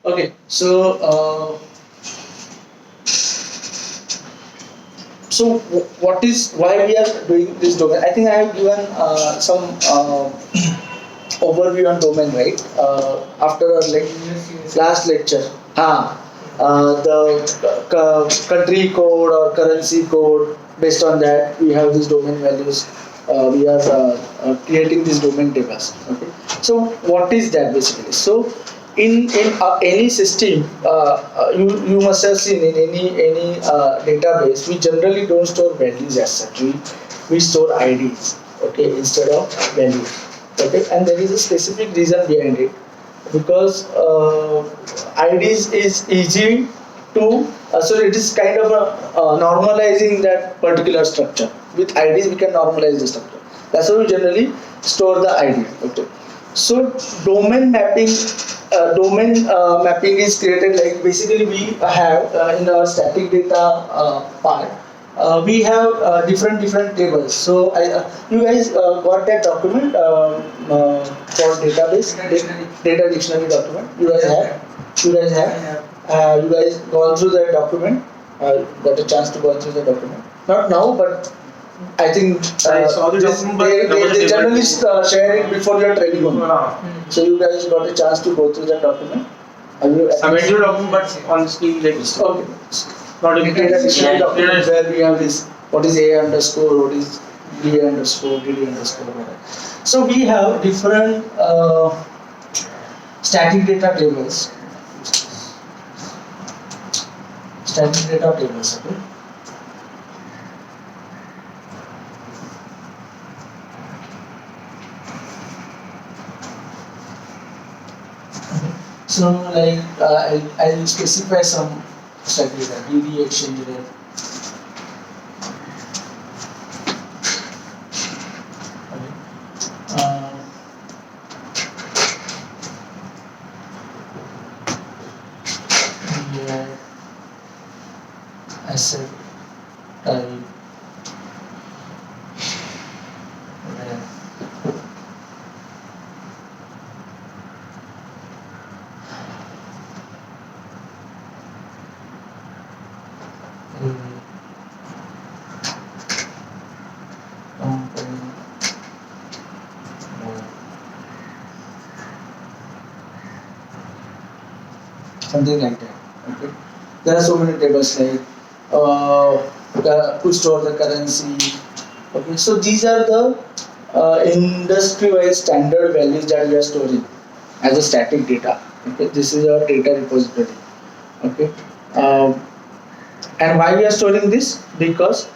Okay, so what is why we are doing this domain? I think I have given some overview on domain, right? After our last lecture. The country code or currency code. Based on that, we have these domain values. We are creating these domain tables. Okay. So what is that basically? So in any system, you must have seen in any database, we generally don't store values as such. We store IDs, okay, instead of values, okay, and there is a specific reason behind it, because IDs is easy to so it is kind of a normalizing that particular structure. With IDs we can normalize the structure. That's why we generally store the ID. Okay. So domain mapping is created, like basically we have in our static data part, we have different tables. So you guys got that document for database data dictionary document. You guys gone through that document. Got a chance to go through the document. Not now, but I think I saw the document, but they generally share it before your training only. So you guys got a chance to go through that document. I went to the document, but honestly, like okay. not a Data dictionary document where we have this, what is A underscore, what is B underscore, DD underscore, whatever. So we have different static data tables. Static data tables, okay. So like I'll specify some static data, DD exchange rate. Asset type, something like that. Okay. There are so many tables like to store the currency. Okay. So these are the industry-wise standard values that we are storing as a static data. Okay. This is our data repository. Okay. And why we are storing this? Because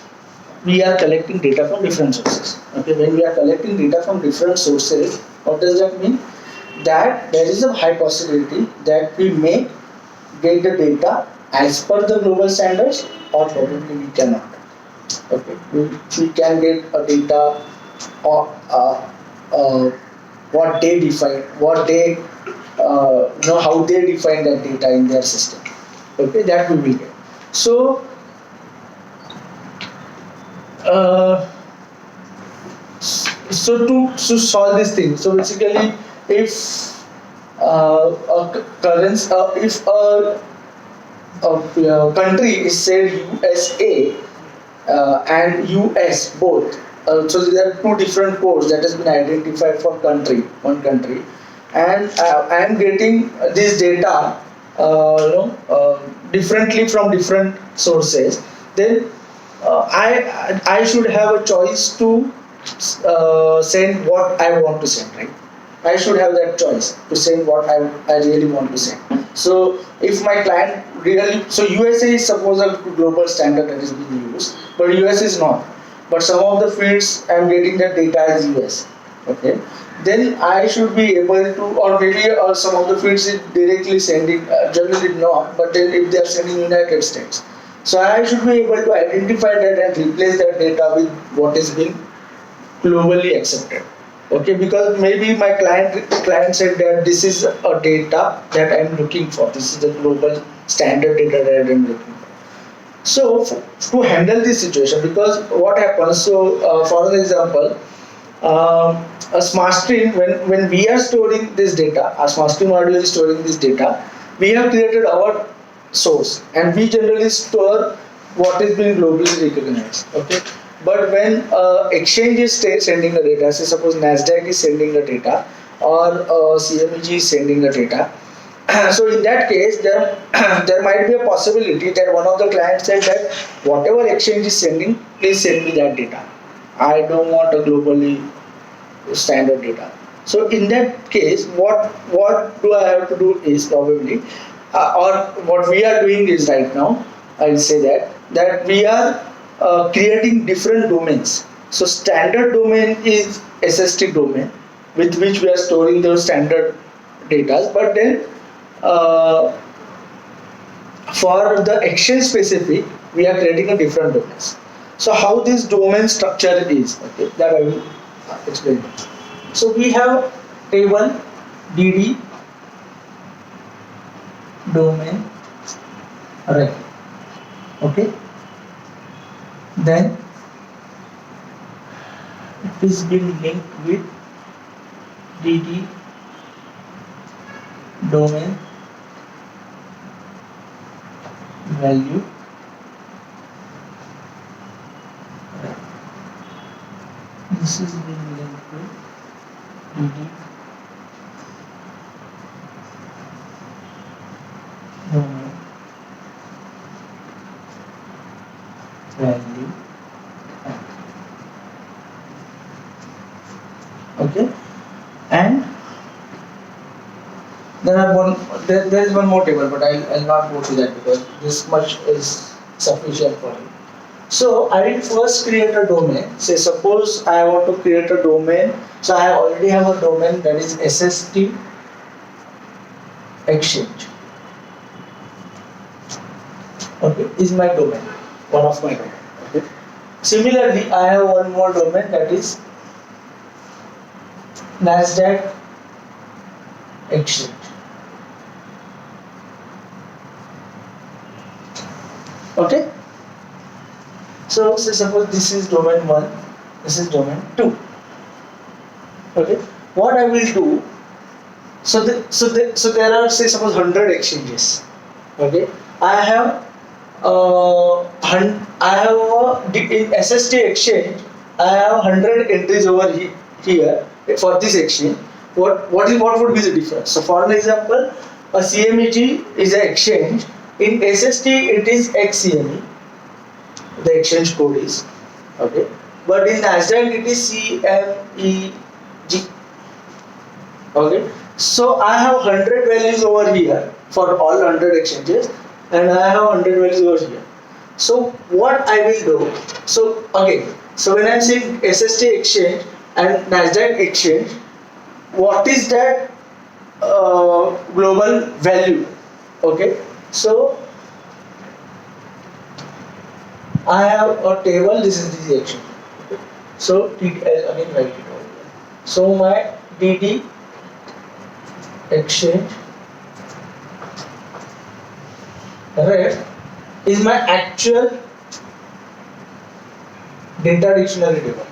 we are collecting data from different sources. Okay. When we are collecting data from different sources, what does that mean? That there is a high possibility that we may get the data as per the global standards, or probably we cannot. Okay, we can get a data or what they define, what they how they define that data in their system. Okay, that we will get. So to solve this thing, so basically, if a currency, if a country is said USA and US both, so there are two different codes that has been identified for one country, and I am getting this data differently from different sources. Then I should have a choice to send what I want to send, right? I should have that choice to send what I really want to send. So if my client really, so USA is suppose a global standard that is being used, but US is not. But some of the fields I am getting that data is US. Okay. Then I should be able to, or maybe some of the fields is directly sending, generally not, but then if they are sending United States. So I should be able to identify that and replace that data with what is being globally accepted. Okay, because maybe my client said that this is a data that I'm looking for. This is the global standard data that I'm looking for. So to handle this situation, because what happens? So for an example, a smart stream, when we are storing this data, a smart stream module is storing this data. we have created our source, and we generally store what is being globally recognized. Okay, but when exchange is sending the data, say suppose Nasdaq is sending the data, or CMEG is sending the data. So in that case, there might be a possibility that one of the clients said that whatever exchange is sending, please send me that data. I don't want a globally standard data. So in that case, what do I have to do is probably, or what we are doing is right now, I'll say that we are creating different domains. So standard domain is SST domain, with which we are storing those standard data. But then for the exchange specific, we are creating a different domains. So how this domain structure is, okay, that I will explain. So we have table DD domain array. Okay. Then it is being linked with DD domain value. This is being linked with DD domain value. Okay, and there is one more table, but I'll not go to that because this much is sufficient for you. So I will first create a domain. Say suppose I want to create a domain. So I already have a domain that is SST exchange. Okay, is my domain, one of my domain. Okay. Similarly, I have one more domain that is Nasdaq exchange. Okay. So say suppose this is domain 1, this is domain 2. Okay. What I will do, so there are, say suppose 100 exchanges. Okay. I have in SST exchange I have 100 entries over here for this exchange. What would be the difference? So for an example, a CMEG is an exchange. In SST it is XCME. The exchange code is, okay, but in Nasdaq it is CMEG. Okay, so I have 100 values over here for all 100 exchanges, and I have 100 values over here. So what I will do, so again, so when I am saying SST exchange and Nasdaq exchange, what is that global value? Okay, so I have a table. This is the exchange. Okay. So I'll again write it over here. So my DD exchange ref is my actual data dictionary table.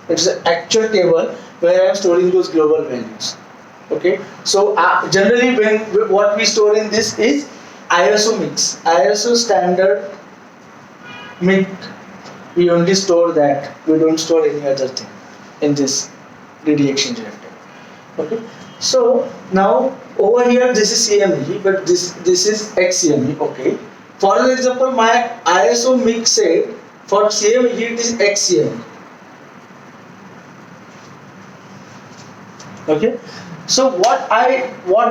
It's an actual table where I am storing those global values. Okay. So generally, what we store in this is ISO mix, ISO standard mix. We only store that. We don't store any other thing in this DD exchange table. Okay. So now over here this is CME, but this is XCME. Okay. For example, my ISO mix said for CME it is XCME. Okay. So what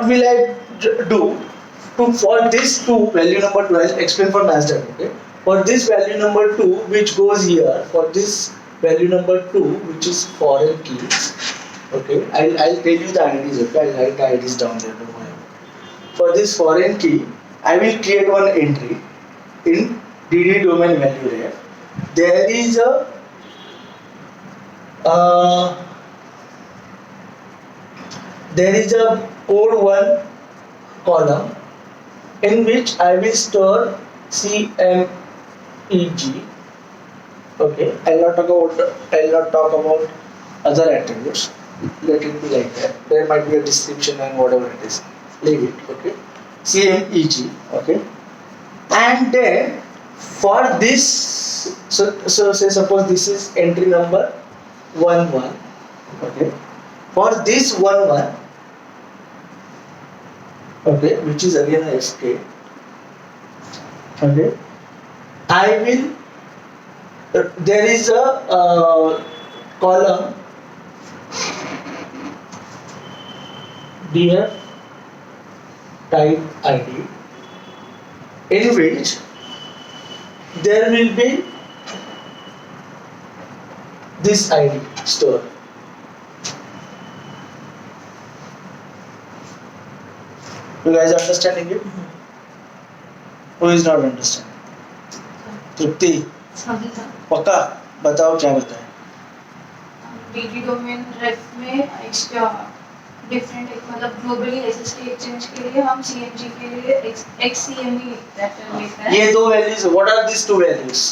will I do to, for this 2 value number 12, explain for Nasdaq. Okay. For this value number 2 which goes here, for this value number 2 which is foreign keys. Okay, I'll tell you the IDs. Okay, I'll write the IDs down there. For this foreign key, I will create one entry in DD domain value ref. There is a code 1 column in which I will store CMEG. Okay, I'll not talk about other attributes. Let it be like that. There might be a description and whatever it is. leave it, okay, CMEG, okay. And then for this, so say suppose this is entry number 11, okay. For this 11, okay, which is again a FK, okay, I will there is a column dear type ID in which there will be this ID stored. You guys understanding it? Who is not understanding? तृप्ति समझे था पक्का बताओ क्या बताए DD domain रेफ में extra different मतलब globally SST exchange के लिए हम सीएमजी के लिए एक्ससीएमई रेफर लेते हैं ये दो values what are this two values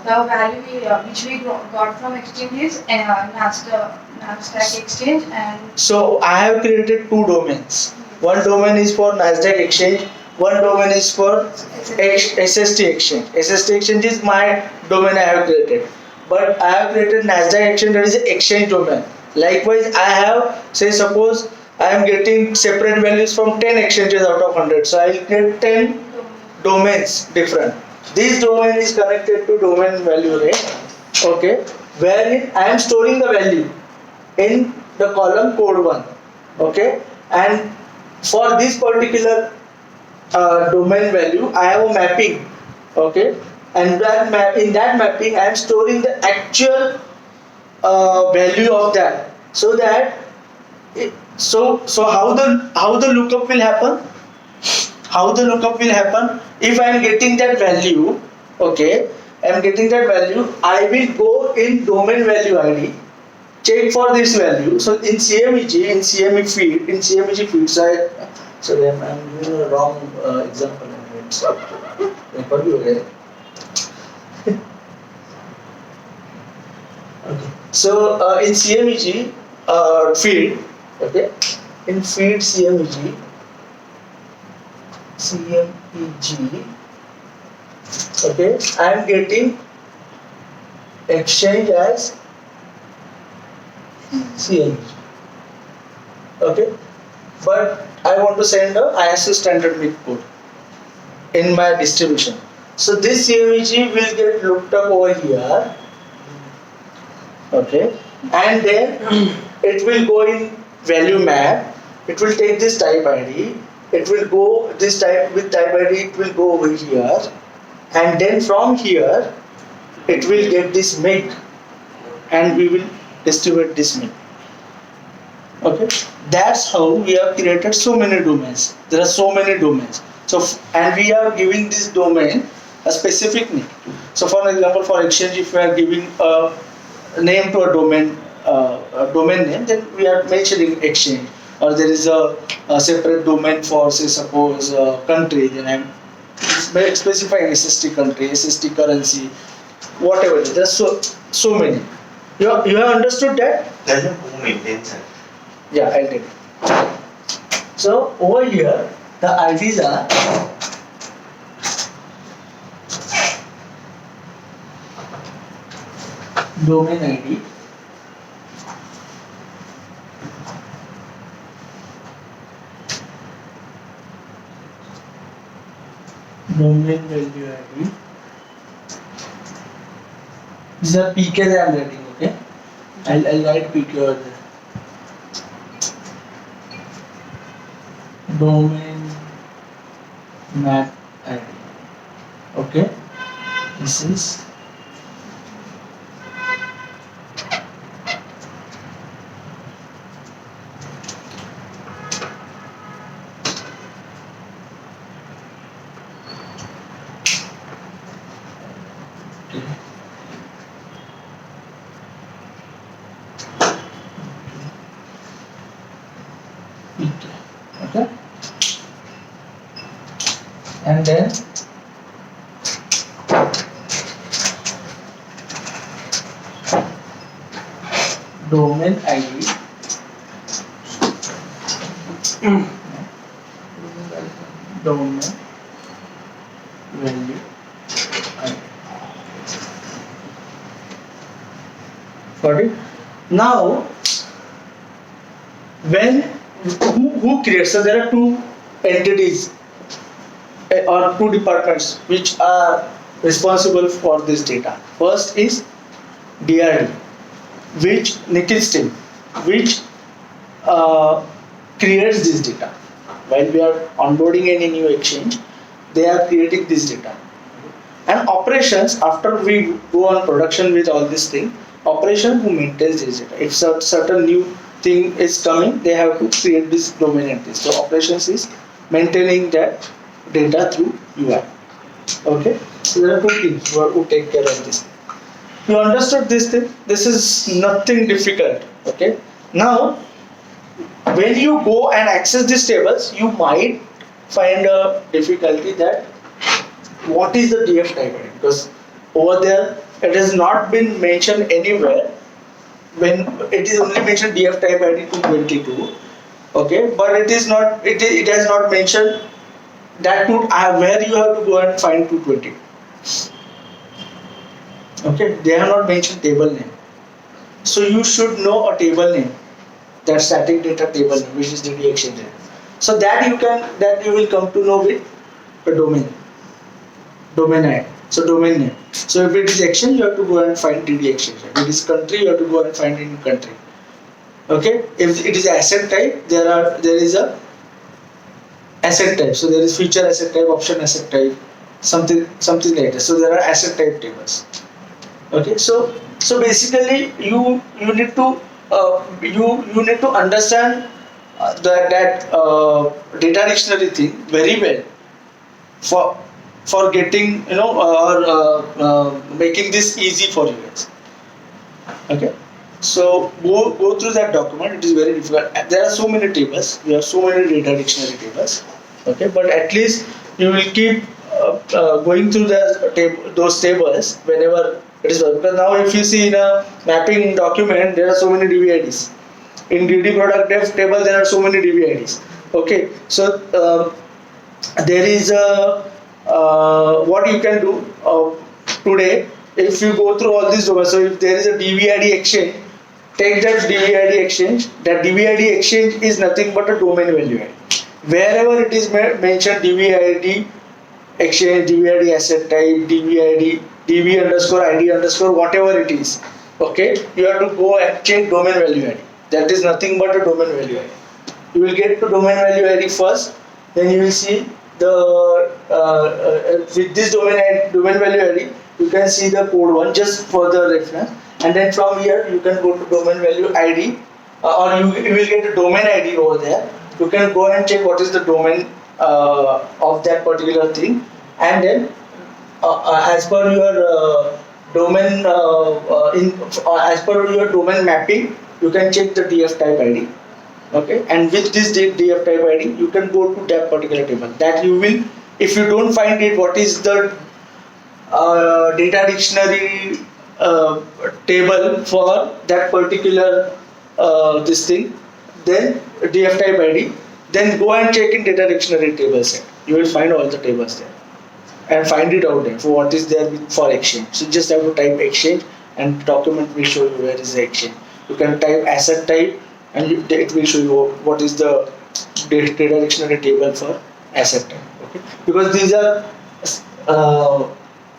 the value which we got from exchange is Nasdaq exchange and so I have created two domains one domain is for Nasdaq exchange one domain is for SST exchange SST exchange is my domain I have created but I have created Nasdaq exchange that is an exchange domain likewise I have say suppose I am getting separate values from 10 exchanges out of 100 so I will create 10 domains different this domain is connected to domain value array okay wherein I am storing the value in the column code 1 okay and for this particular domain value I have a mapping okay and in that mapping I am storing the actual value of that so that so how the lookup will happen how the lookup will happen if I am getting that value okay I am getting that value I will go in domain value ID check for this value so in CME feed so sorry I'm giving a wrong example paper bhi ho gaya okay so in CMEG feed okay in feed CMEG okay I am getting exchange as CMEG okay but I want to send a ISO standard MIC code in my distribution so this CMEG will get looked up over here okay and then it will go in value map it will take this type ID it will go this type with type ID it will go over here and then from here it will get this MIG and we will distribute this MIG okay that's how we have created so many domains there are so many domains so and we are giving this domain a specific name so for example for exchange if we are giving a name to a domain name then we are mentioning exchange or there is a separate domain for say suppose country then I'm specifying SST country SST currency whatever there are so many you have understood that Doesn't who maintains it? yeah I'll take it so over here the IDs are domain ID domain value ID these are PKs I am writing okay I'll write PK over there domain map ID okay this is okay and then domain ID domain value ID. Got it? Now, when who creates? So there are two entities or two departments which are responsible for this data. First is DRD, which Nikhil's team, which creates this data. While we are onboarding any new exchange, they are creating this data. And operations, after we go on production with all this thing, operation who maintains this data. If certain new thing is coming, they have to create this domain entry. So operations is maintaining that data through UI. Okay. So there are two teams who take care of this. You understood this thing? This is nothing difficult. Okay. Now, when you go and access these tables, you might find a difficulty that what is the DF type ID, because over there it has not been mentioned anywhere. When it is only mentioned DF type ID 222, okay, but it is not. It has not mentioned that where you have to go and find 220. Okay, they have not mentioned table name. So you should know a table name, that static data table name, which is DD exchange. So that you will come to know with the domain ID. So domain name. So if it is exchange, you have to go and find DD exchange. If it is country, you have to go and find in country. Okay. If it is asset type, there is a asset type. So there is feature asset type, option asset type, something like that. So there are asset type tables. Okay. So basically you need to you need to understand that data dictionary thing very well for getting or making this easy for you guys. Okay. So go through that document. It is very difficult. There are so many tables. We have so many data dictionary tables. Okay, but at least you will keep going through those tables whenever it is. Because now, if you see in a mapping document, there are so many DVIDs. In DD product dev table, there are so many DVIDs. Okay, so there is a what you can do today. If you go through all these domains, so if there is a DVID exchange, take that DVID exchange. That DVID exchange is nothing but a domain value ID. Wherever it is mentioned DVID exchange, DVID asset type, DVID, DV underscore ID underscore, whatever it is, okay, you have to go and check domain value ID. That is nothing but a domain value ID. You will get to domain value ID first, then you will see the with this domain value ID, you can see the code one just for the reference, and then from here you can go to domain value ID, or you will get a domain ID over there. You can go and check what is the domain of that particular thing, and then as per your domain as per your domain mapping, you can check the DF type ID. Okay, and with this DF type ID, you can go to that particular table. That you will, if you don't find it, what is the data dictionary table for that particular this thing, then DF type ID, then go and check in data dictionary table set. You will find all the tables there and find it out there for what is there for exchange. So just have to type exchange and document will show you where is the exchange. You can type asset type and it will show you what is the data dictionary table for asset type. Okay, because these are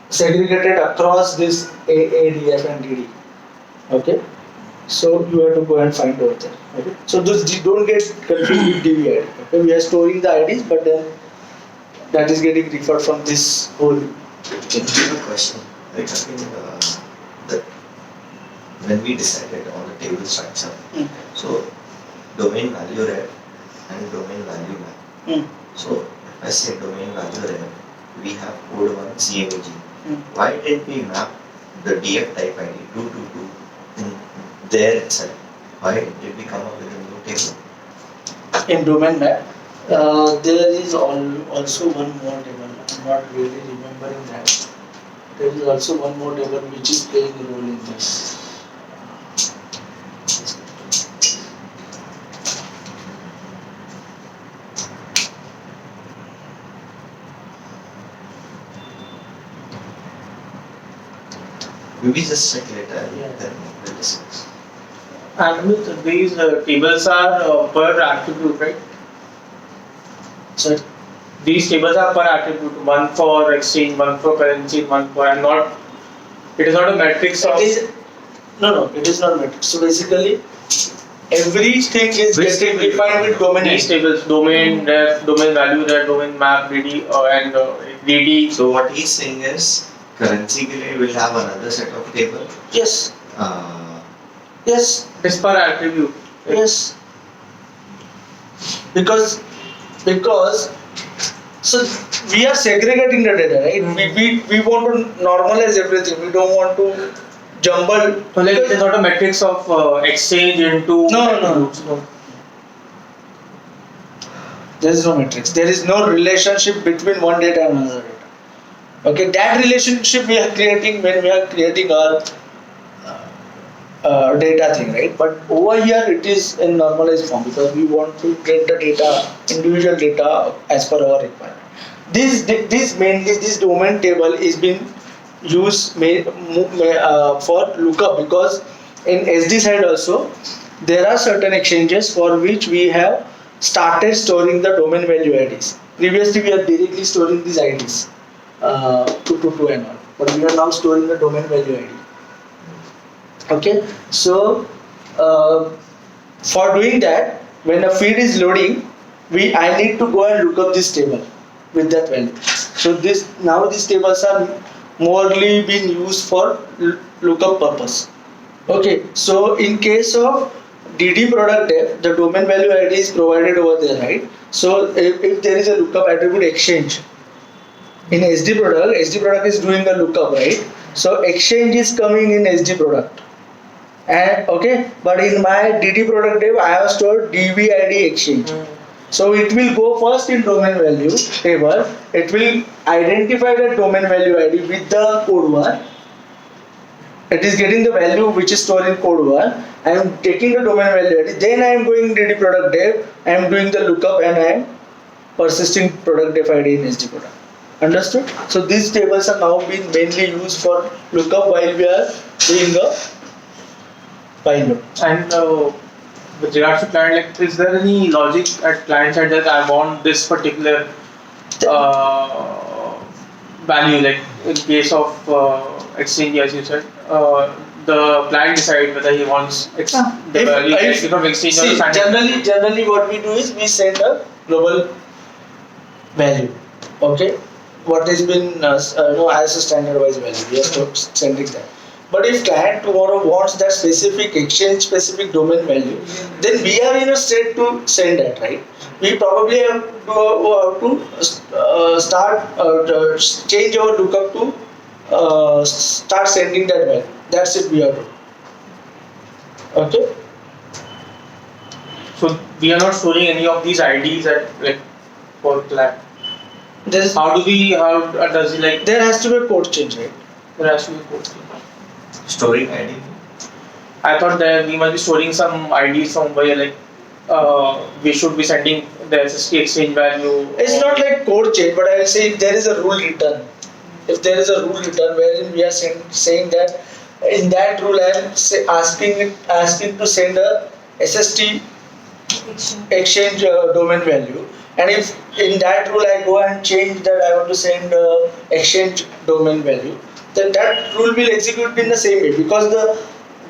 segregated across this ADF and DD. Okay, so you have to go and find over there. Okay, so don't get confused with DVID. Okay, we are storing the IDs, but then that is getting referred from this whole thing. I have a question regarding the when we decided on the table structure. So domain value rep and domain value map. So if I say domain value rep, we have code one CMEG. Why didn't we map the DF type ID 222 in there itself? Why did we come up with a new table? In domain map, there is also one more table. I'm not really remembering that. There is also one more table which is playing a role in this. We will just check later and Yeah. then we'll discuss. And with these tables are per attribute, right? So These tables are per attribute, one for exchange, one for currency, one for, and not, it is not a matrix of. it is no, it is not matrix. So basically, everything is Which getting table? defined with domain These name. tables, domain, ref, domain value, ref, domain map, DD, and DD. So what he's saying is currency के लिए we'll have another set of table. Yes, Uh, yes, It is per attribute. yes. Because so we are segregating the data, right? We want to normalize everything. We don't want to jumble. So like it is not a matrix of exchange into No. attributes. No. There is no matrix. There is no relationship between one data and another data. Okay, that relationship we are creating when we are creating our data thing, right? But over here it is in normalized form because we want to get the data, individual data as per our requirement. This mainly this domain table is being used for lookup because in SD side also there are certain exchanges for which we have started storing the domain value IDs. Previously we are directly storing these IDs 222 and all, but we are now storing the domain value ID. Okay, so for doing that, when a feed is loading, I need to go and look up this table with that value. So these tables are morely being used for lookup purpose. Okay, so in case of DD product def, the domain value ID is provided over there, right? So if there is a lookup attribute exchange in SD product is doing a lookup, right? So exchange is coming in SD product. And okay, but in my DD product dev, I have stored DVID exchange. So it will go first in domain value table. It will identify the domain value ID with the code one. It is getting the value which is stored in code one. I am taking the domain value ID. Then I am going DD product dev. I am doing the lookup and I am persisting product def ID in SD product. Understood? So these tables are now being mainly used for lookup while we are doing a file load. And with regards to client, like, is there any logic at client side that I want this particular value? Like in case of exchange, as you said, the client decide whether he wants the value from exchange or See, standard. generally what we do is we send a global value. Okay, what has been as a standardized value, we are sending that. But if client tomorrow wants that specific exchange specific domain value, then we are in a state to send that, right? We probably have to change our lookup to start sending that value. That's it we are doing. Okay. So we are not storing any of these IDs at like for client. How does he like? There has to be a code change, right? There has to be a code change. storing ID. I thought that we must be storing some IDs somewhere, like we should be sending the SST exchange value. It's not like code change, but I will say if there is a rule return, if there is a rule return wherein we are saying that in that rule I am asking to send a SST exchange domain value, and if in that rule I go and change that I want to send exchange domain value, then that rule will execute in the same way because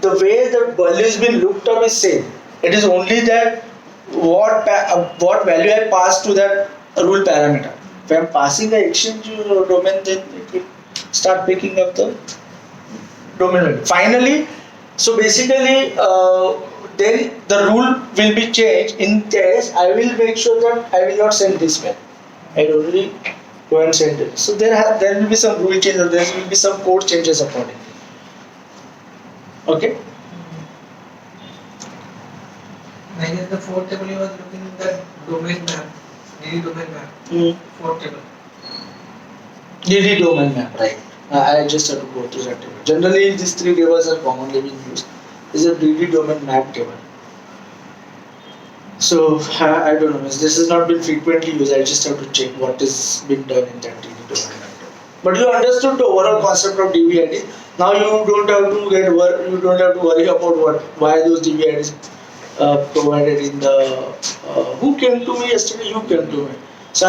the way the value has been looked up is same. It is only that what value I pass to that rule parameter. If I am passing the exchange domain, then it will start picking up the domain value. Finally, so basically, then the rule will be changed. In case I will make sure that I will not send this value. I will only go and send it. So there will be some rule changes. There will be some code changes accordingly. Okay. Like in the fourth table, you was looking at the domain map, DD domain map. Fourth table. DD domain map, right? I just have to go to that table. Generally, these three tables are commonly being used. This is a DD domain map table. So I don't know. This has not been frequently used. I just have to check what is being done in that DD domain map table. But you understood the overall concept of DVID. Now you don't have to you don't have to worry about why those DVIDs provided in the who came to me yesterday. You came to me. So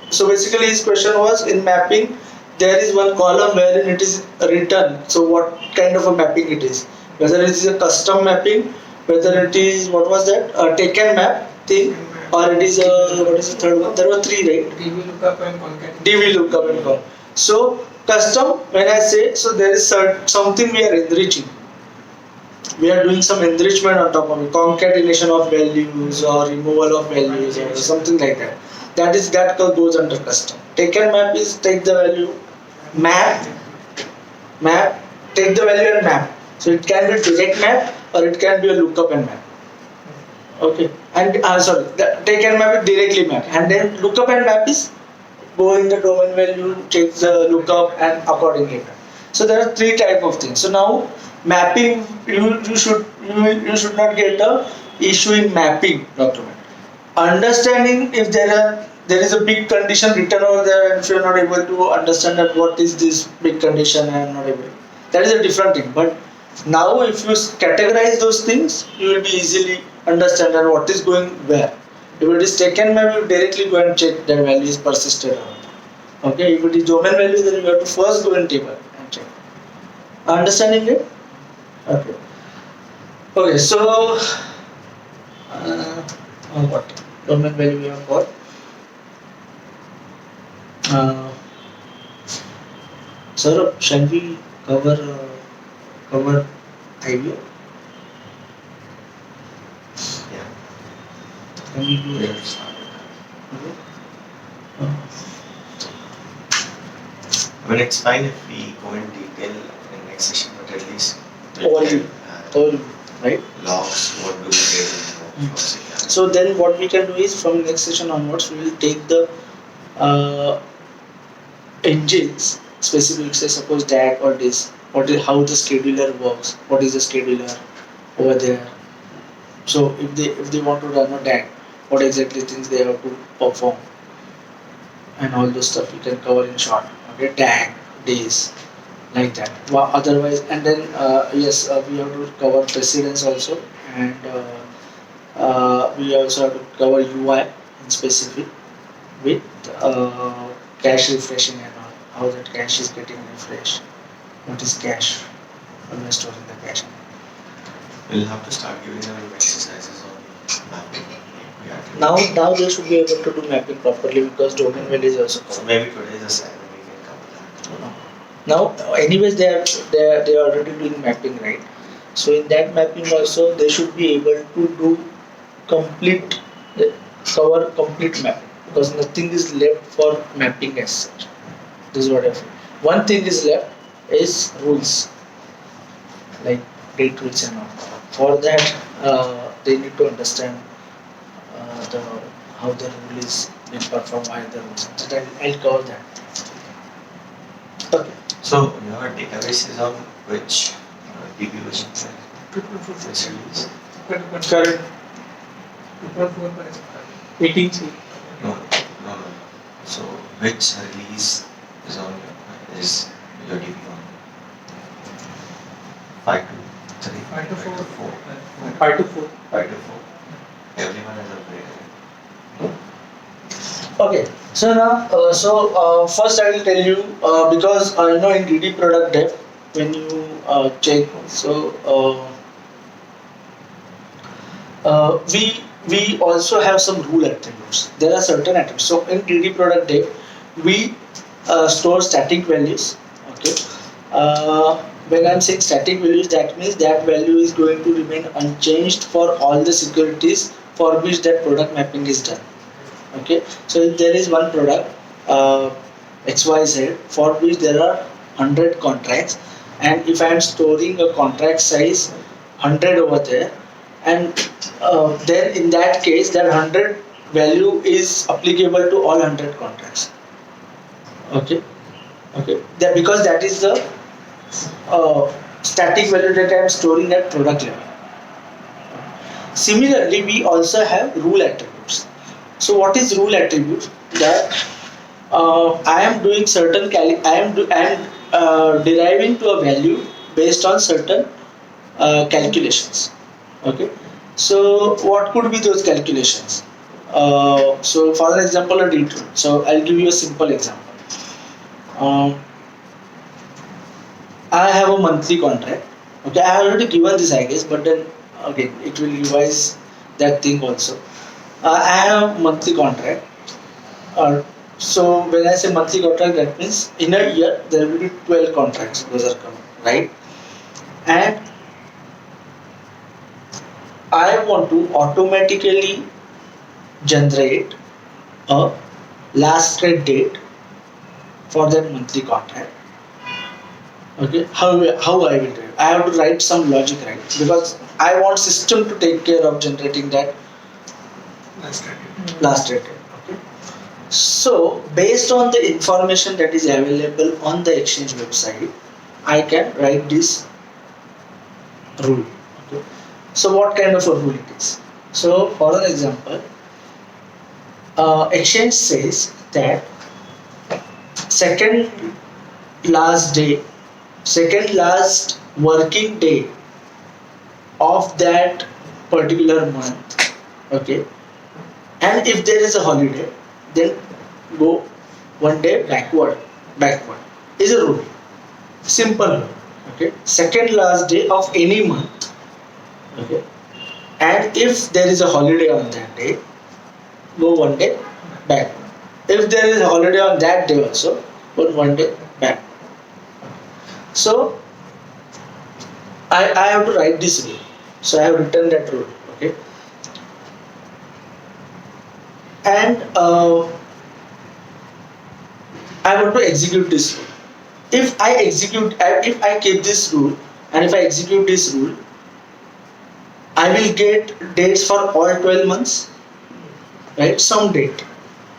so basically his question was in mapping there is one column wherein it is written. So what kind of a mapping it is? Whether it is a custom mapping, whether it is what was that taken map thing, or it is a what is the third one? There were three, right? DB lookup and concatenation. DB lookup and call. So custom, when I say, so there is something we are enriching. We are doing some enrichment on top of it, concatenation of values or removal of values or something like that. That goes under custom. Taken map is take the value, map, take the value and map. So it can be direct map or it can be a lookup and map. Okay, and sorry, the taken map is directly map, and then lookup and map is go in the domain value, check the lookup, and accordingly map. So there are three type of things. So now mapping, you should not get a issue in mapping document. Understanding if there is a big condition written over there, and if you are not able to understand that what is this big condition, I am not able. That is a different thing. But now if you categorize those things, you will be easily understand that what is going where. If it is taken map, you directly go and check that value is persisted or not. Okay, if it is domain value, then you have to first go in table and check. Understanding it? Okay. Okay, so what domain value we have got? Saurabh, shall we cover IBO? Yeah. Can we do that? Yes. I mean, it's fine if we go in detail in next session, but at least Overview. Overview, right? logs, what do we get in logs, yeah. So then what we can do is from next session onwards we will take the engines specific, say suppose DAG or this, how the scheduler works, what is the scheduler over there. So if they want to run a DAG, what exactly things they have to perform, and all those stuff we can cover in short. Okay, DAG, days, like that. Otherwise, and then yes, we have to cover precedence also, and we also have to cover UI in specific with cache refreshing and all, how that cache is getting refreshed, what is cache, when we are storing the cache. We'll have to start giving them exercises on mapping. Yeah. Now they should be able to do mapping properly because domain value is also So covered. maybe today is a Saturday, we can cover that. Now, anyways, they are already doing mapping, right? So in that mapping also, they should be able to do cover complete mapping because nothing is left for mapping as such. This is what I feel. One thing is left is rules, like date rules and all. For that, they need to understand how the rule is being performed by the rules. So I'll cover that. Okay. So your database is on which DB version? Which release? Current 2.4 पर है. 18C. No. So which release is your DB on? 5 to 3? 5 to 4. 4. 5 to 4. 5 to 4. Everyone has upgraded. Okay, so now, first I will tell you because in DD product dev when you check, so we also have some rule attributes. There are certain attributes. So in DD product dev we store static values. Okay, when I'm saying static values, that means that value is going to remain unchanged for all the securities for which that product mapping is done. Okay, so if there is one product XYZ for which there are 100 contracts, and if I am storing a contract size 100 over there, and then in that case that 100 value is applicable to all 100 contracts. Okay, because that is the static value that I am storing at product level. Similarly, we also have rule attributes. So what is rule attribute? That I am doing certain deriving to a value based on certain calculations. Okay, so what could be those calculations? So for example, a detour. So I'll give you a simple example. Um, I have a monthly contract. Okay, I have already given this, I guess, but then again it will revise that thing also. I have monthly contract. So when I say monthly contract, that means in a year there will be 12 contracts. Those are coming, right? And I want to automatically generate a last trade date for that monthly contract. Okay, how I will do it? I have to write some logic, right? Because I want system to take care of generating that last trade date. Okay. So based on the information that is available on the exchange website, I can write this rule. Okay. So what kind of a rule it is? So for an example, exchange says that second last working day of that particular month. Okay, and if there is a holiday, then go one day backward is a rule, simple rule. Okay, second last day of any month. Okay, and if there is a holiday on that day, go one day backward. If there is a holiday on that day also, go one day back. So I have to write this rule. So I have written that rule. Okay, and I want to execute this rule. If I keep this rule, and if I execute this rule, I will get dates for all 12 months, right? Some date.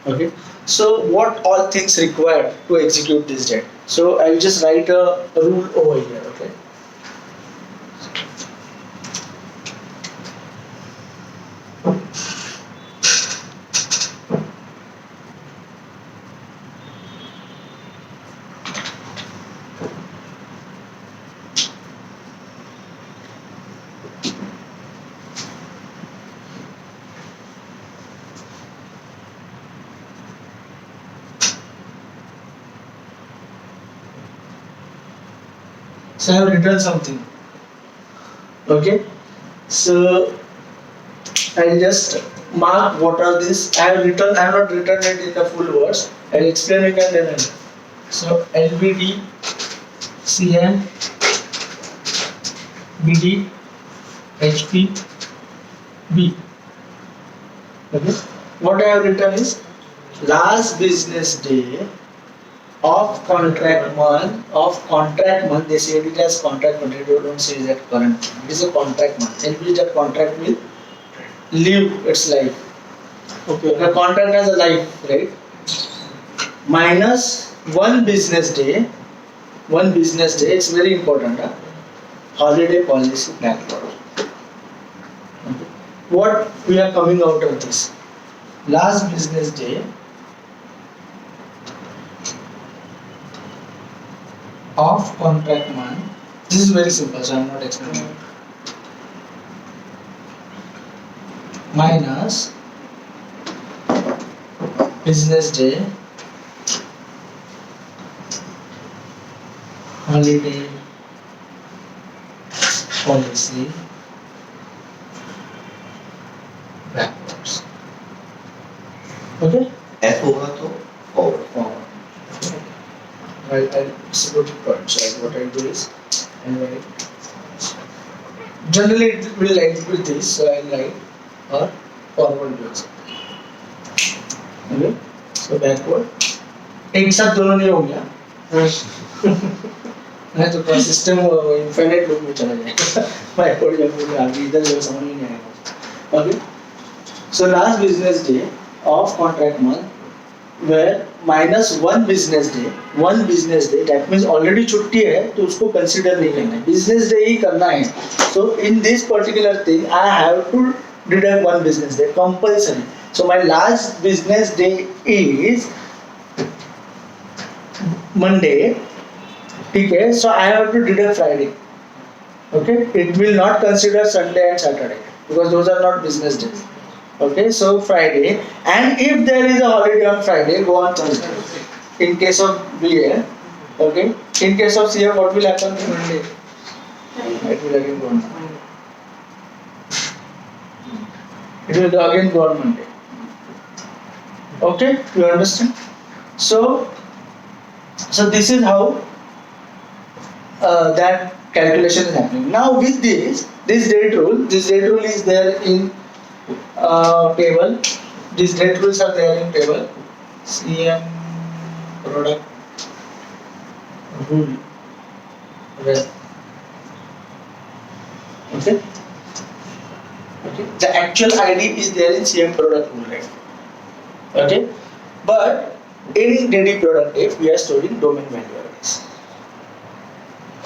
Okay. So what all things required to execute this date? So I will just write a rule over here. Okay. So I have written something. Okay. So I'll just mark what are these. I have not written it in the full words. I'll explain it and then I'll. So LBD, CM, BD, HP, B. Okay. What I have written is last business day of contract month. They say it as contract month. They don't say that current month. It is a contract month in which that contract will live its life. Okay, the contract has a life, right? Minus one business day. It's very important. Holiday policy backlog. Okay. What we are coming out of this? Last business day of contract month. This is very simple, so I am not explaining it. Minus business day, holiday policy backwards. Okay? F होगा तो forward. Forward. It's a good point. So what I do is I write. Generally it will end with this, so I write or forward also. Okay? So backward. एक साथ दोनों नहीं हो गया. नहीं तो सिस्टम इनफाइनाइट लूप में चला जाएगा. backward जब मुझे आगे इधर जो समझ में नहीं आएगा. Okay? So last business day of contract month where minus one business day, that means already छुट्टी है तो उसको consider नहीं करना है, business day ही करना है. So in this particular thing I have to deduct one business day compulsory. So my last business day is Monday Okay, so I have to deduct Friday. Okay, it will not consider Sunday and Saturday because those are not business days. Okay, so Friday, and if there is a holiday on Friday, go on Thursday. In case of BA, okay, in case of CA, what will happen? Monday. It will again go on. It will again go on Monday. Okay, you understand? So, this is how that calculation is happening. Now with this date rule is there in table. These date rules are there in table. CM product rule. Okay. Okay. The actual ID is there in CM product rule, right? Okay. But in DD product if we are storing domain value IDs.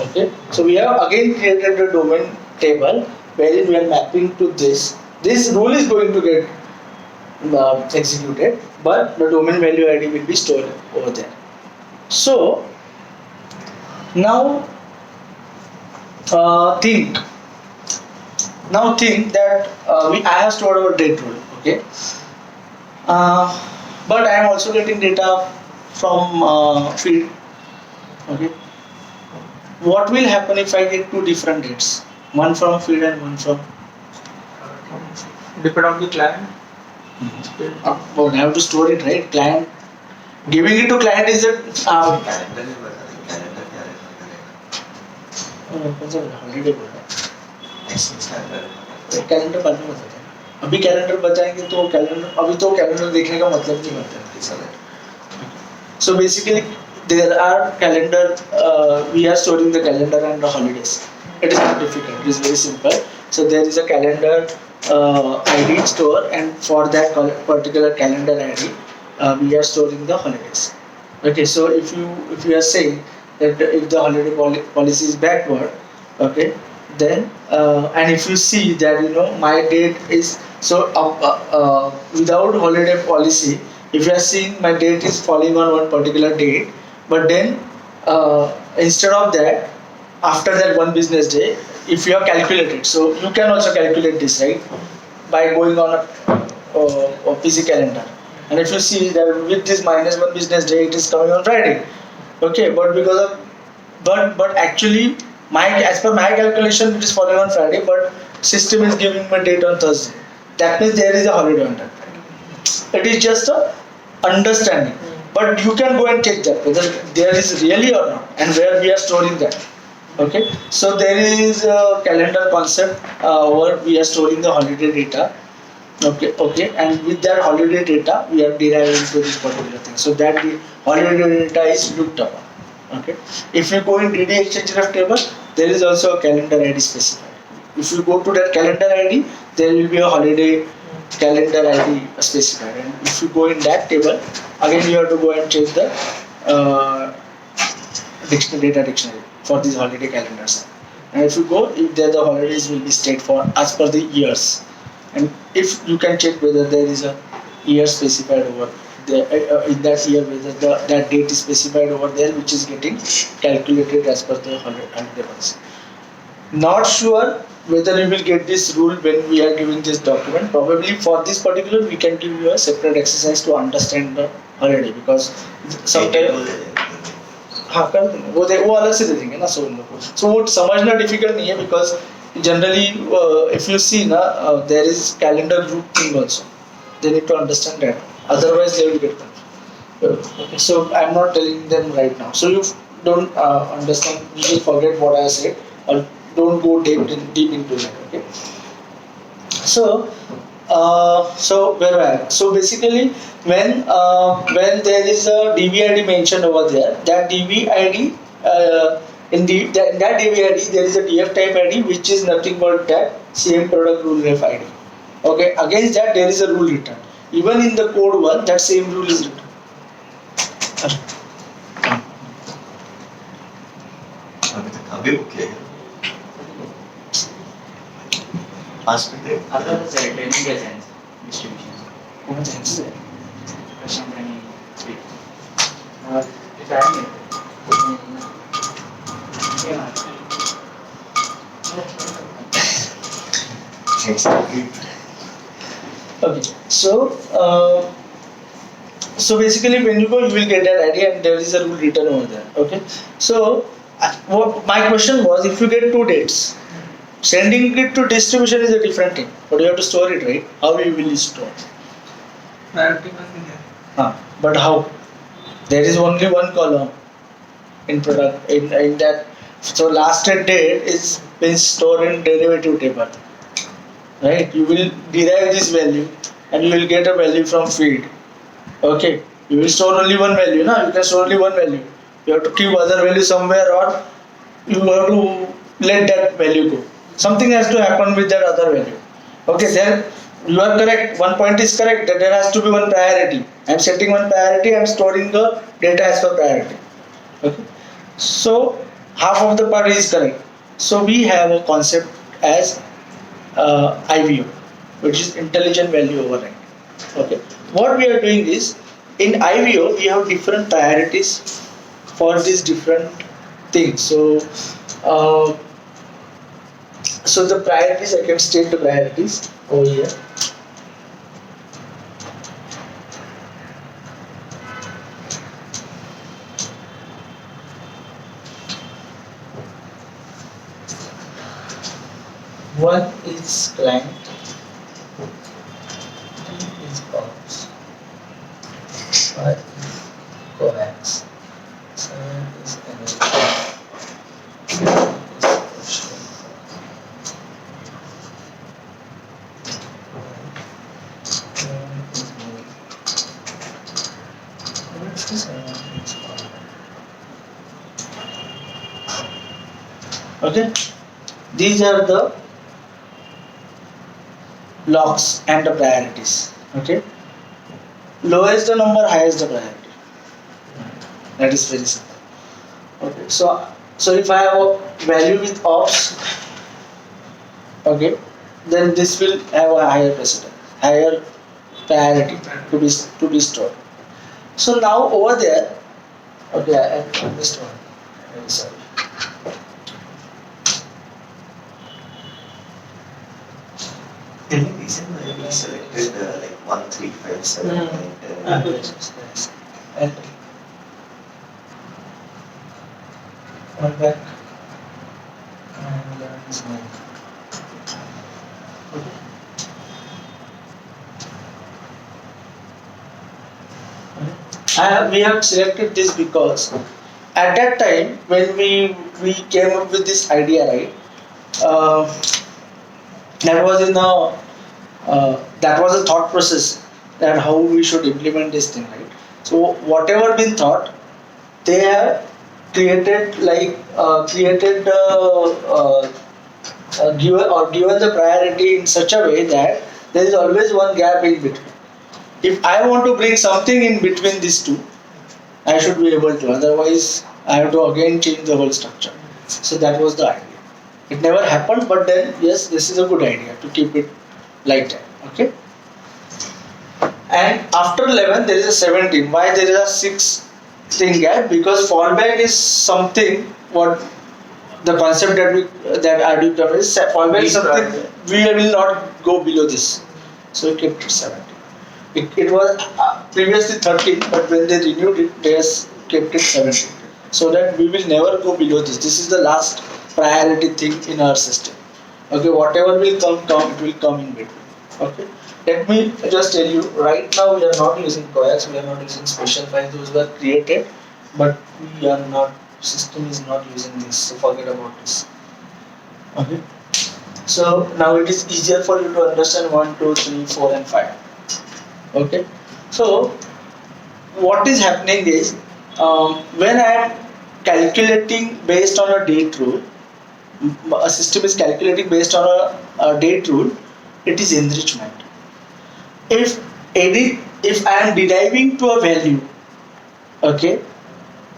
Okay, so we have again created a domain table wherein we are mapping to this. This rule is going to get executed, but the domain value ID will be stored over there. So now think that I have stored our date rule. Okay, but I am also getting data from feed. Okay. What will happen if I get two different dates? One from feed and one from. Depend on the client. Oh, I have to store it, right? Client. Giving it to client is a. Calendar में बता दें calendar क्या रहता है holiday बोल रहा access calendar है calendar बाद में बताते हैं अभी कैलेंडर बताएंगे तो कैलेंडर अभी तो कैलेंडर देखने का मतलब नहीं बनता है So basically there are calendar we are storing the calendar and the holidays. It is not difficult, it is very simple. So there is a calendar ID store and for that particular calendar ID we are storing the holidays. Okay, so if you are saying that if the holiday policy is backward, okay, then and if you see that my date is so without holiday policy, if you are seeing my date is falling on one particular date, but then instead of that, after that one business day, if you have calculated, so you can also calculate this, right, by going on a PC calendar, and if you see that with this minus one business day, it is coming on Friday. Okay, but because of but actually as per my calculation, it is falling on Friday, but system is giving my date on Thursday. That means there is a holiday on that Friday. It is just a understanding, but you can go and check that whether there is really or not and where we are storing that. Okay, so there is a calendar concept where we are storing the holiday data. Okay, and with that holiday data we are deriving to this particular thing, so that the holiday data is looked upon. Okay, if you go in DD Exchange Ref table, there is also a calendar ID specified. If you go to that calendar ID, there will be a holiday calendar ID specified, and if you go in that table, again you have to go and check the data dictionary for these holiday calendars. And if you go, if there the holidays will be stated for as per the years, and if you can check whether there is a year specified over there in that year, whether that date is specified over there, which is getting calculated as per the holiday policy. Not sure whether you will get this rule when we are giving this document. Probably for this particular we can give you a separate exercise to understand the holiday, because sometimes हाँ कर देंगे वो अलग से दे देंगे ना, सो उन लोगों को सो वो समझना डिफिकल्ट नहीं है, because generally if you see ना there is calendar group thing also, they need to understand that, otherwise they will get confused. Okay, so I am not telling them right now, so you don't understand, you will forget what I said, or don't go deep into that. Okay, so where I am, so basically when there is a DVID mentioned over there, that DVID in that DVID there is a DF type ID which is nothing but that CM product rule ref ID. Okay, against that there is a rule written. Even in the code 1, that same rule is written. अभी book किया पास में दे Other side, media sense distribution. कौन सा है? Question can you speak? If I am Exactly. Okay, so basically when you go, you will get that idea, and there is a rule written over there. Okay, so what my question was, if you get two dates, sending it to distribution is a different thing, but you have to store it, right? How you will store? Priority must be there. But how? There is only one column in product in that. So last date is been stored in derivative table, right? You will derive this value, and you will get a value from feed. Okay, you will store only one value, no? You can store only one value. You have to keep other value somewhere, or you have to let that value go. Something has to happen with that other value. Okay, then you are correct. One point is correct that there has to be one priority. I am setting one priority. I am storing the data as per priority. Okay, so half of the part is correct. So we have a concept as IVO, which is intelligent value override. Okay, what we are doing is, in IVO we have different priorities for these different things. Uh, so the priorities, I can state the priorities over here. One is client, two is box, five is coax, seven is energy, eight is question, nine is mail, 7 is power. Okay, these are the locks and the priorities. Okay, lowest the number, highest the priority. That is very simple. Okay, so if I have a value with ops, okay, then this will have a higher precedence, higher priority to be stored. So now over there, okay, I missed one. Very sorry. Any reason why we selected like 1, 3, 5, 7, 9, 10? Yes. And one back and is mine. Okay. We have selected this because at that time when we came up with this idea, right? That was in the that was a thought process, that how we should implement this thing, right? So whatever been thought, they have created given the priority in such a way that there is always one gap in between. If I want to bring something in between these two, I should be able to. Otherwise, I have to again change the whole structure. So that was the idea. It never happened, but then yes, this is a good idea to keep it like that. Okay. And after 11, there is a 17. Why there is a 6 thing gap? Because fallback is something what the concept that RDU covers is fallback is something we will not go below this. So we kept it 17. It was previously 13, but when they renewed it, they kept it 17. So that we will never go below this. This is the last priority thing in our system. Okay, whatever will come, it will come in between. Okay, let me just tell you, right now we are not using coax, we are not using special files, those were created, but we are not, system is not using this, so forget about this. Okay, so now it is easier for you to understand 1, 2, 3, 4 and 5. Okay, so what is happening is, when I am calculating based on a date rule, a system is calculating based on a date rule, it is enrichment. If I am deriving to a value, okay,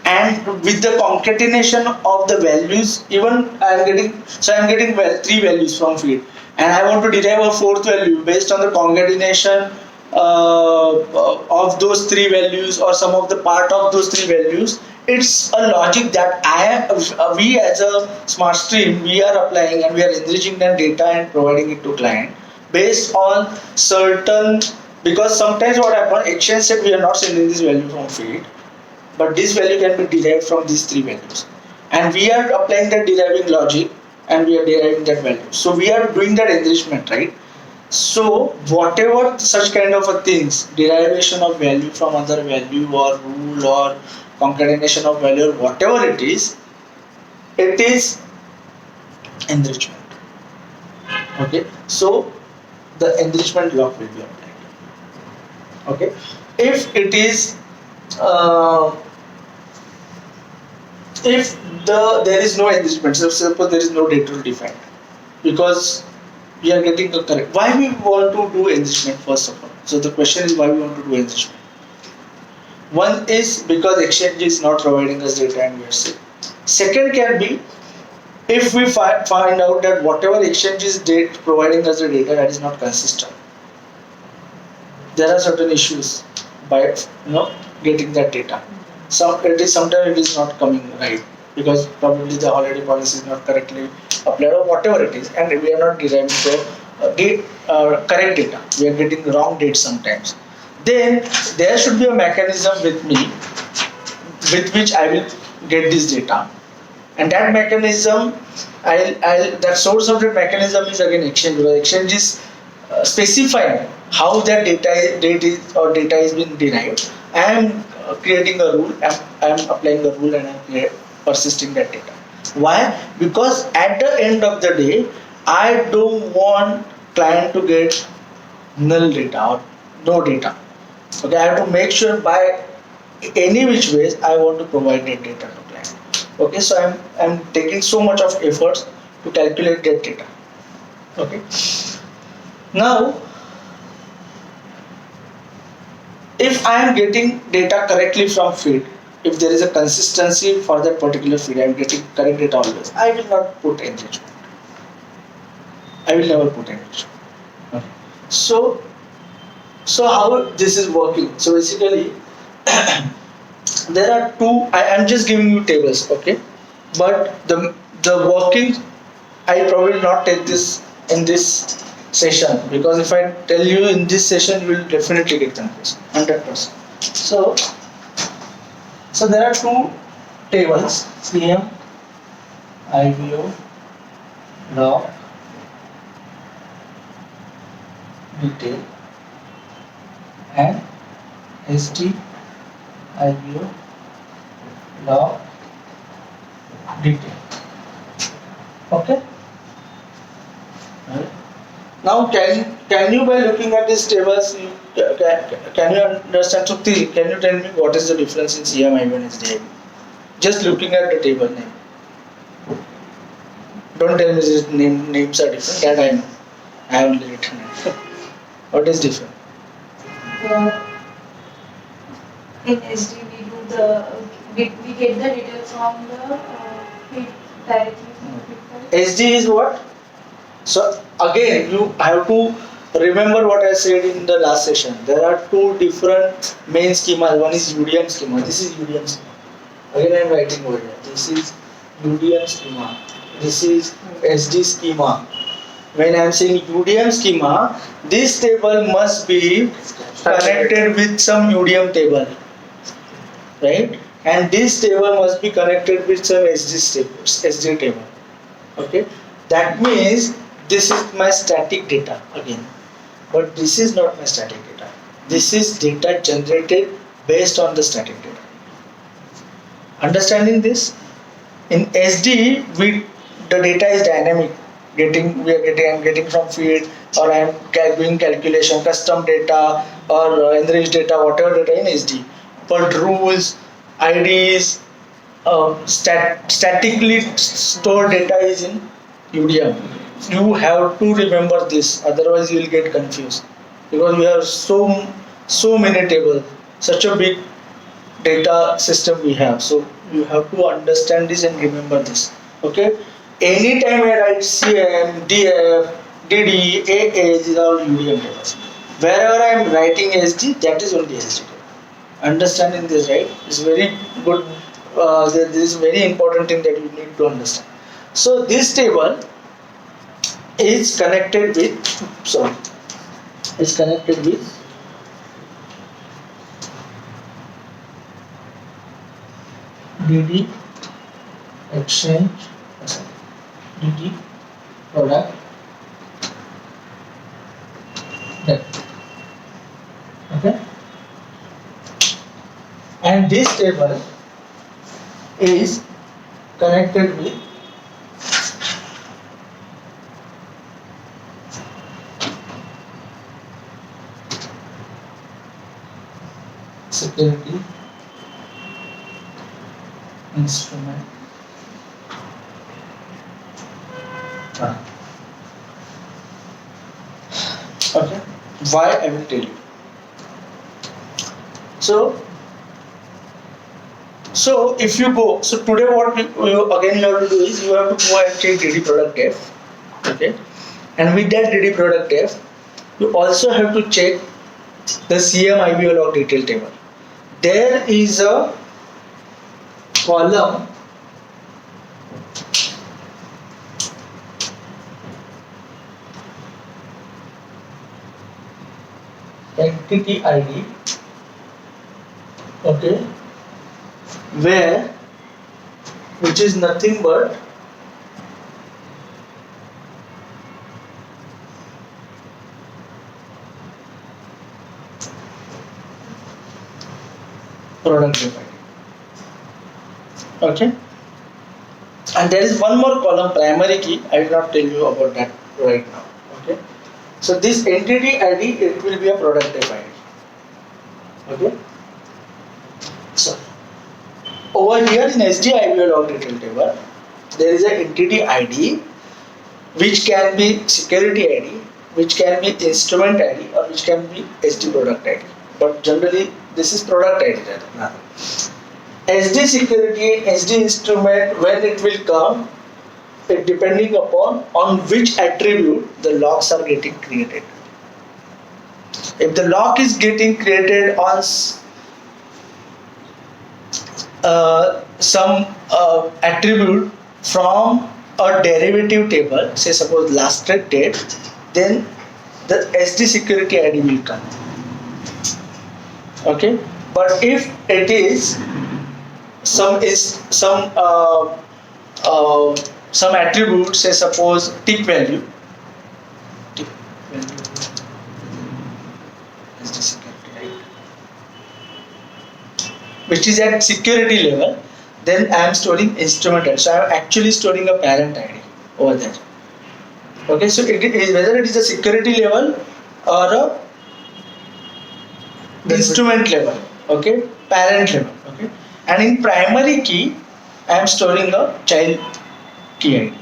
and with the concatenation of the values, even I am getting 3 values from feed, and I want to derive a 4th value based on the concatenation of those 3 values or some of the part of those 3 values, it's a logic that we as a smart stream, we are applying and we are enriching that data and providing it to client based on certain, because sometimes what happens, exchange said we are not sending this value from feed, but this value can be derived from these three values, and we are applying that deriving logic and we are deriving that value. So we are doing that enrichment, right? So whatever such kind of a things, derivation of value from other value or rule or concatenation of value or whatever it is enrichment. Okay, so the enrichment block will be applied. Okay, if it is if there is no enrichment, so suppose there is no data defined, because we are getting the correct. Why we want to do enrichment first of all? So the question is why we want to do enrichment. One is because exchange is not providing us data and we are safe. Second can be if we find out that whatever exchange is providing us the data that is not consistent. There are certain issues by getting that data. Sometimes it is not coming right because probably the holiday policy is not correctly applied or whatever it is, and we are not deriving the correct data. We are getting wrong date sometimes. Then there should be a mechanism with me with which I will get this data, and that mechanism, that source of that mechanism is again exchange, because exchange is specifying how that data is being derived. I am creating a rule, I am applying a rule, and I am persisting that data. Why? Because at the end of the day, I don't want client to get null data or no data. Okay, I have to make sure by any which ways I want to provide that data to client. Okay, so I'm taking so much of efforts to calculate that data. Okay. Now, if I am getting data correctly from feed, if there is a consistency for that particular feed, I am getting correct data always, I will not put enrichment. I will never put enrichment. Okay. So how this is working? So basically, there are two. I am just giving you tables, okay? But the working, I probably not take this in this session, because if I tell you in this session, you will definitely get confused, 100%. So there are two tables: CM, IBO, log, detail, and ST, IBO, log, detail. Okay. Right. Now, can you, by looking at these tables, can you understand? So, can you tell me what is the difference in CM, IBO, and ST, IBO? Just looking at the table name. Don't tell me these names are different. That I know. I have only written it. What is different? In SD we get the data from the feed directly from the feed. SD is what? So again, you have to remember what I said in the last session. There are two different main schemas. One is UDM schema. This is UDM schema. Again, I am writing over here. This is UDM schema. This is SD schema. When I am saying UDM schema, this table must be connected with some UDM table, right? And this table must be connected with some SD table. Okay, that means this is my static data again, but this is not my static data. This is data generated based on the static data. Understanding this? In SD, the data is dynamic. I'm getting from feed, or I am doing calculation, custom data or enriched data, whatever data in SD. But rules, IDs, statically stored data is in UDM. You have to remember this, otherwise you will get confused, because we have so many tables, such a big data system we have. So you have to understand this and remember this. Okay. Anytime I write CM, DF, DD, AA, these are all UDM tables. Wherever I am writing SD, that is only SD table. Understanding this, right? It's very good This is a very important thing that you need to understand. So this table is connected with, is connected with DD exchange, DD product depth. Okay, and this table is connected with security instrument. Okay, why I will tell you. So if you go, so today what again you have to do is you have to go and check DD product depth. Okay, and with that DD product depth, you also have to check the CM IBO log detail table. There is a column entity ID, okay, where, which is nothing but product depth ID. Okay, and there is one more column, primary key. I will not tell you about that right now. Okay, so this entity ID, it will be a product depth ID. Okay, so over here in SDIBO log detail table, there is an entity ID which can be security ID, which can be instrument ID, or which can be SD product ID. But generally, this is product ID. Rather. SD security, SD instrument, when it will come, it depending upon on which attribute the locks are getting created. If the lock is getting created on some attribute from a derivative table, say suppose last trade date, then the SD security ID will come. Okay, but if it is some attribute, say suppose tick value, SD security ID, which is at security level, then I am storing instrument ID. So I am actually storing a parent ID over there. Okay, so it is whether it is a security level or a instrument level. Okay, parent level. Okay, and in primary key, I am storing a child key ID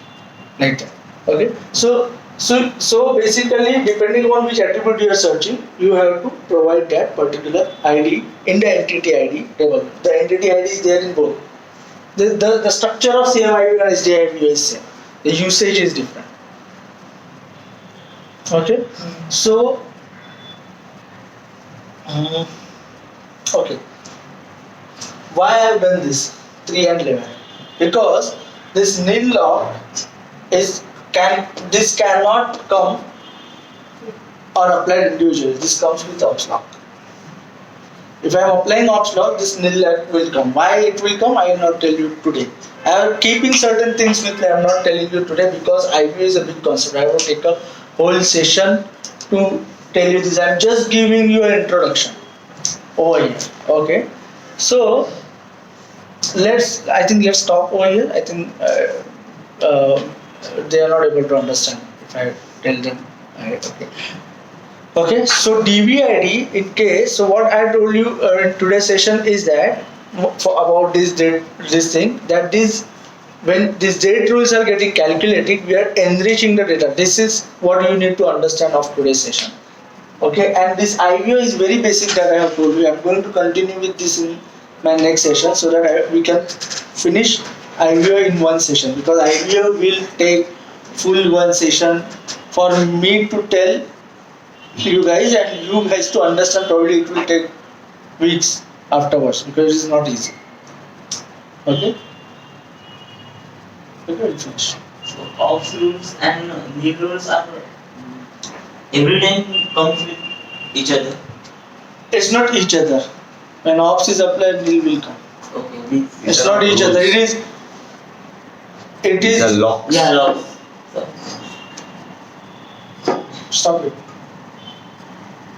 like that. Okay, so basically, depending on which attribute you are searching, you have to provide that particular ID in the entity ID table. The entity ID is there in both. The structure of CMIB and SDIB is same. The usage is different. Okay, so okay, why I have done this 3 and 11? Because this nil lock this cannot come or applied individually. This comes with ops lock. If I am applying ops lock, this nil lock will come. Why it will come, I will not tell you today. I am keeping certain things with me. I am not telling you today because IB is a big concept. I will take a whole session to tell you this. I am just giving you an introduction over here. Okay, so let's stop over here. I think they are not able to understand if I tell them. Okay, so DVID in case, so what I told you in today's session is that about this thing, that this when these date rules are getting calculated, we are enriching the data. This is what you need to understand of today's session. Okay, and this IBO is very basic that I have told you. I am going to continue with this in my next session so that we can finish IBO in one session, because IBO will take full one session for me to tell you guys, and you guys to understand. Probably it will take weeks afterwards because it is not easy. Okay? Okay, we'll finish. So ops rules and nil rules are every time comes with each other. It's not each other. When ops is applied, nil will come. Okay, means It's not each other. It is. The law. yeah, loss. So, Stop it.